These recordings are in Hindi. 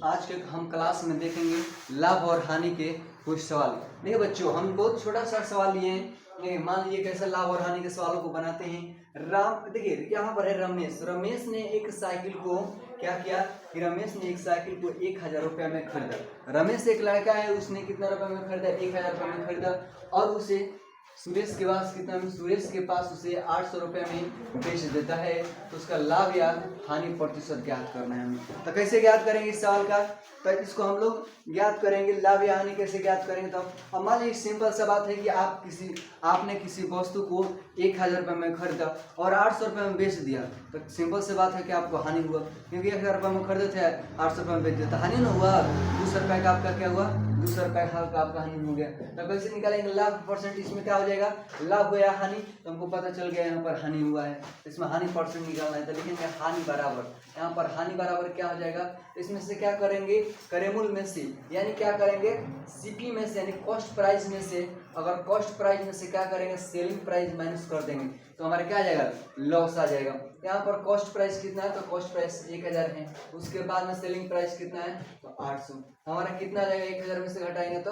आज के हम क्लास में देखेंगे लाभ और हानि के कुछ सवाल। देखिए बच्चों, हम बहुत छोटा सा सवाल लिए हैं। मान लीजिए कैसे लाभ और हानि के सवालों को बनाते हैं। देखिए यहाँ पर है रमेश। रमेश ने एक साइकिल को क्या किया कि रमेश ने एक साइकिल को 1000 रुपये में खरीदा। रमेश एक लड़का है, उसने कितना रुपये में खरीदा? 1000 रुपये में खरीदा। और उसे सुरेश के पास कितना में? सुरेश के पास उसे 800 रुपये में बेच देता है। तो उसका लाभ या हानि प्रतिशत ज्ञात करना है हमें। तो कैसे ज्ञात करेंगे इस सवाल का? तो इसको हम लोग ज्ञात करेंगे, लाभ या हानि कैसे ज्ञात करेंगे। तो अब मान लीजिए सिंपल सा बात है कि आपने किसी वस्तु को 1000 रुपये में खरीदा और 800 रुपये में बेच दिया। तो सिंपल सी बात है कि आपको हानि हुआ, क्योंकि 1000 रुपये में खरीदे थे, 800 रुपये में बेच दिया तो हानि ना हुआ। 200 रुपये का आपका क्या हुआ? 200 रुपये का आपका हानि हो गया। तो कैसे निकालेंगे लाभ परसेंट? इसमें क्या हो जाएगा? लाभ या हानि। तो हमको पता चल गया यहाँ पर हानि हुआ है, इसमें हानि परसेंट निकालना है। तो लिखेंगे हानि बराबर, यहाँ पर हानि बराबर क्या हो जाएगा? इसमें से क्या करेंगे? करेमूल में से, यानी क्या करेंगे? सीपी में से, यानी कॉस्ट प्राइस में से। अगर कॉस्ट प्राइस में से क्या करेंगे? सेलिंग प्राइस माइनस कर देंगे तो हमारा क्या आ जाएगा? लॉस आ जाएगा। यहाँ पर कॉस्ट प्राइस कितना है? तो कॉस्ट प्राइस 1000 है। उसके बाद में सेलिंग प्राइस कितना है? तो 800। हमारा कितना आ जाएगा? 1000 में से घटाएंगे तो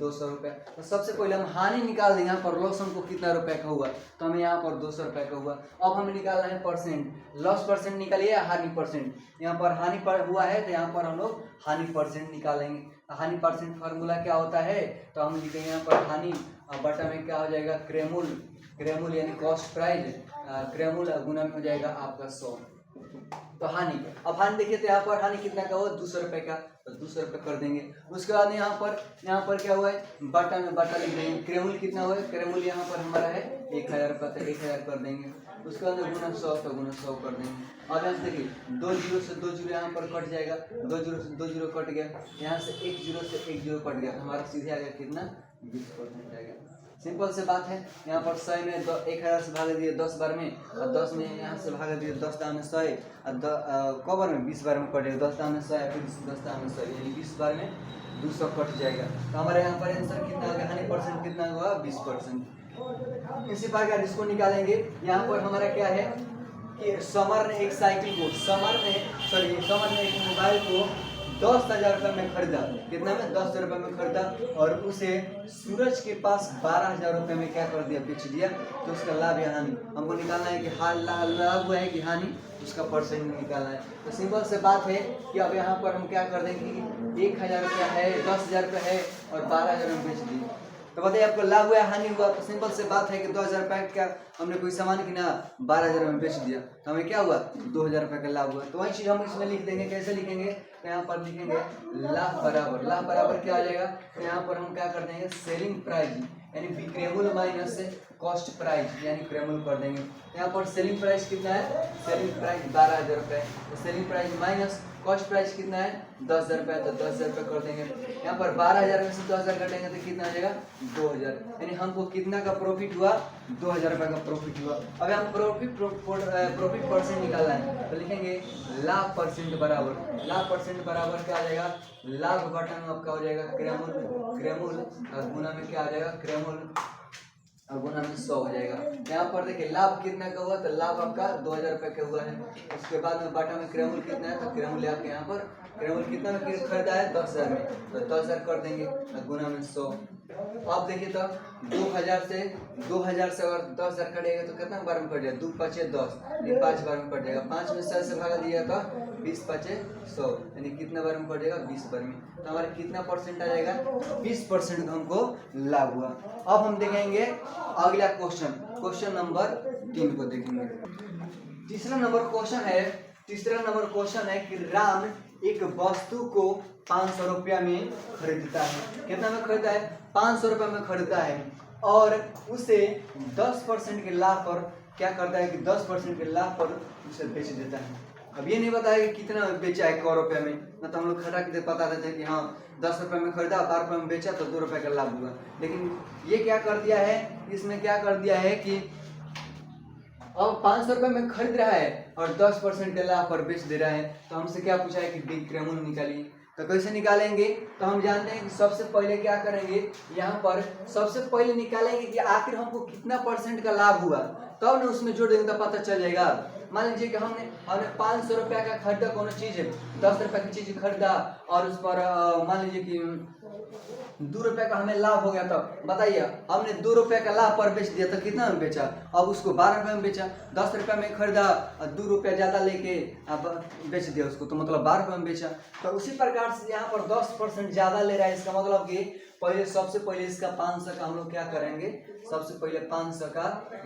200 रुपये। तो सबसे पहले हम हानि निकाल देंगे। यहाँ पर लॉस हमको कितना रुपए का हुआ? तो हमें यहाँ पर 200 रुपये का हुआ। अब हमें निकालना है परसेंट। लॉस परसेंट निकालिए या हानि परसेंट। यहाँ पर हानि पर हुआ है तो यहाँ पर हम लोग हानि परसेंट निकालेंगे। हानि परसेंट फार्मूला क्या होता है? तो हम लिखेंगे यहाँ पर हानि बटा में क्या हो जाएगा? क्रेमूल यानी कॉस्ट प्राइस, क्रेमूल गुना में हो जाएगा आपका 100। तो हानि, अब हानि देखिए तो यहाँ पर हानि कितना का हुआ? 200 रुपये का। तो 200 रुपये कर देंगे। उसके बाद यहाँ पर क्या हुआ है? बटा में बटा लिख देंगे। क्रेमूल कितना हुआ है? क्रेमूल यहाँ पर हमारा है 1000 रुपये, तो 1000 कर देंगे। उसके बाद गुना 100 तो गुना 100 कर देंगे। अब यहाँ देखिए 2 जीरो से 2 जीरो यहाँ पर कट जाएगा। 2 जीरो से 2 जीरो कट गया। यहाँ से 1 जीरो से 1 जीरो कट गया। हमारा सीधे आ गया कितना? 20% आएगा। सिंपल से बात है। यहाँ पर 100 में 1000 से भाग दिए 10 बार में, और 10 में यहाँ से भाग दिए 10 दाम में 100, और कबर में 20 बार में कटेगा। 10 दाम में 100 फिर 10 दाम में 100, यानी 20 बार में 200 कट जाएगा। तो हमारे यहाँ पर आंसर कितना आ गया? हानि परसेंट कितना हुआ? 20%। इसी प्रकार इसको निकालेंगे। यहाँ पर हमारा क्या है कि समर ने एक साइकिल को, समर ने एक मोबाइल को 10,000 रुपये में खरीदा। कितना में? 10,000 रुपये में खरीदा। और उसे सूरज के पास 12,000 रुपये में क्या कर दिया? बेच दिया। तो उसका लाभ या हानि हमको निकालना है कि लाभ हुआ है कि हानि, उसका परसेंट निकालना है। तो सिंपल से बात है कि अब यहाँ पर हम क्या कर देंगे कि 1000 रुपया है, 10,000 रुपये है और 12,000 में बेच दिए। तो बताइए आपको लाभ हुआ हानि हुआ? तो सिंपल से बात है कि 2000 रुपये क्या हमने कोई सामान किना, 12,000 में बेच दिया, तो हमें क्या हुआ? 2000 रुपये का लाभ हुआ। तो वही चीज़ हम इसमें लिख देंगे। कैसे लिखेंगे? तो यहाँ पर लिखेंगे लाभ बराबर क्या आ जाएगा? तो यहाँ पर हम क्या कर देंगे? सेलिंग प्राइस यानी विक्रेमूल माइनस कॉस्ट प्राइस यानी क्रेमूल कर देंगे। यहाँ पर सेलिंग प्राइस कितना है? सेलिंग प्राइस 12,000 रुपये। तो selling price minus cost price कितना है? 10,000 रुपये। तो 10,000 रुपये कर देंगे। यहाँ पर 12,000 में से 10,000 कटेंगे तो कितना आ जाएगा? 2,000। यानी हमको कितना का प्रॉफिट हुआ? 2,000 रुपये का प्रॉफिट हुआ। अब हम प्रॉफिट परसेंट निकालना है तो लिखेंगे लाभ परसेंट बराबर क्या आ जाएगा? लाभ बटा में आपका हो जाएगा क्रेमूल गुना में क्या आ जाएगा? क्रेमूल और गुना में 100 हो जाएगा। यहाँ पर देखिए लाभ कितना का हुआ? तो लाभ आपका 2,000 रुपये का हुआ है। उसके बाद में बाटा में क्रेमूल कितना है? तो क्रेमूल आपके यहाँ पर क्रेमूल कितना में खरीदा है? 10,000 में। तो 10,000 कर देंगे और गुना में 100। अब देखिए तो 2000 से अगर 10,000 कटेगा तो कितना बार में कट जाएगा? 2 5 10, ये 5 बार में कट जाएगा। 5 में 100 से भागा दिया तो 20 5 100, यानी कितना बार में कट जाएगा? 20 बार में। तो हमारा कितना परसेंट आ जाएगा? 20% हमको लाभ हुआ। अब हम देखेंगे अगला क्वेश्चन नंबर 3 को देखेंगे। तीसरा नंबर क्वेश्चन है कि राम एक वस्तु को 500 रुपया में खरीदता है। कितना में खरीदा है? 500 रुपये में खरीदता है और उसे 10% के लाभ पर क्या करता है कि 10% के लाभ पर उसे बेच देता है। अब ये नहीं बताया कि कितना बेचा है, 100 रुपये में। ना तो हम लोग खड़ा के बता देते हैं कि हाँ 10 रुपये में खरीदा, 12 रुपये में बेचा तो 2 रुपये का लाभ हुआ। लेकिन ये क्या कर दिया है? इसमें क्या कर दिया है कि अब 500 रुपये में खरीद रहा है और 10% के लाभ पर बेच दे रहा है। तो हमसे क्या पूछा है कि विक्रेमूल निकालिए। तो कैसे निकालेंगे? तो हम जानते हैं कि सबसे पहले क्या करेंगे, यहाँ पर सबसे पहले निकालेंगे कि आखिर हमको कितना परसेंट का लाभ हुआ, तब ना उसमें जोड़ देंगे तो पता चल जाएगा। मान लीजिए कि हमने हमने 500 रुपया का खरीदा कोनो चीज है, 10 रुपया की चीज खरीदा और उस पर मान लीजिए कि 2 रुपये का हमें लाभ हो गया। तो बताइए हमने 2 रुपये का लाभ पर बेच दिया तो कितना में बेचा, अब उसको 12 रुपये में बेचा। 10 रुपये में खरीदा और 2 रुपया ज़्यादा लेके अब बेच दिया उसको, तो मतलब 12 रुपये में बेचा। तो उसी प्रकार से यहाँ पर 10% ज़्यादा ले रहा है, इसका मतलब कि पहले सबसे पहले इसका 500 का हम लोग क्या करेंगे, सबसे पहले 500 का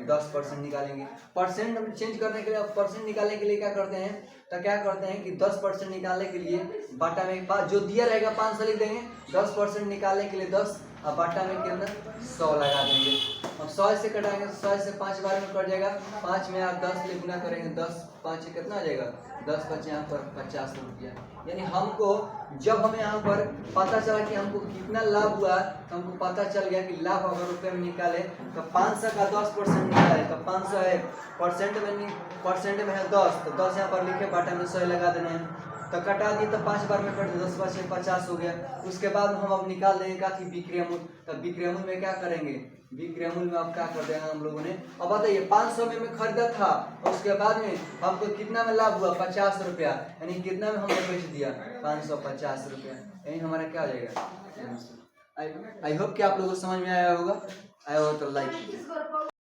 10% निकालेंगे। परसेंट चेंज करने के लिए, परसेंट निकालने के लिए क्या करते हैं, तो क्या करते हैं कि 10% निकालने के लिए बाटा में जो दिया रहेगा 500 लिख देंगे, 10% निकालने के लिए 10 और बाटा में के अंदर 100 लगा देंगे। अब 100 से कटाएंगे, 100 से 5 बार में कट जाएगा, 5 में आप 10 ले गुना करेंगे, 10 5 कितना आ जाएगा, 10 बचे यहाँ पर 50 रुपया। यानी हमको जब हमें यहाँ पर पता चला कि हमको कितना लाभ हुआ, तो हमको पता चल गया कि लाभ अगर रुपये में निकाले तो 500 का 10% निकाले तो 500 है, परसेंट में है 10, तो 10 यहाँ पर लिखे, बाटा में 100 लगा देना है, तो कटा दिए तो 5 बार में कट 10 5 50 हो गया। उसके बाद हम अब निकाल देंगे क्या कि विक्रय मूल्य, तो विक्रय मूल्य में क्या करेंगे, विक्रय मूल्य में अब क्या कर देंगे हम लोगों ने। अब बताइए 500 में खरीदा था और उसके बाद में हमको कितना में लाभ हुआ, 50 रुपया, यानी कितना में हमने बेच दिया, 550 रुपया, यानी हमारा क्या हो जाएगा। आई होप कि आप लोगों को समझ में आया होगा तो लाइक कीजिए।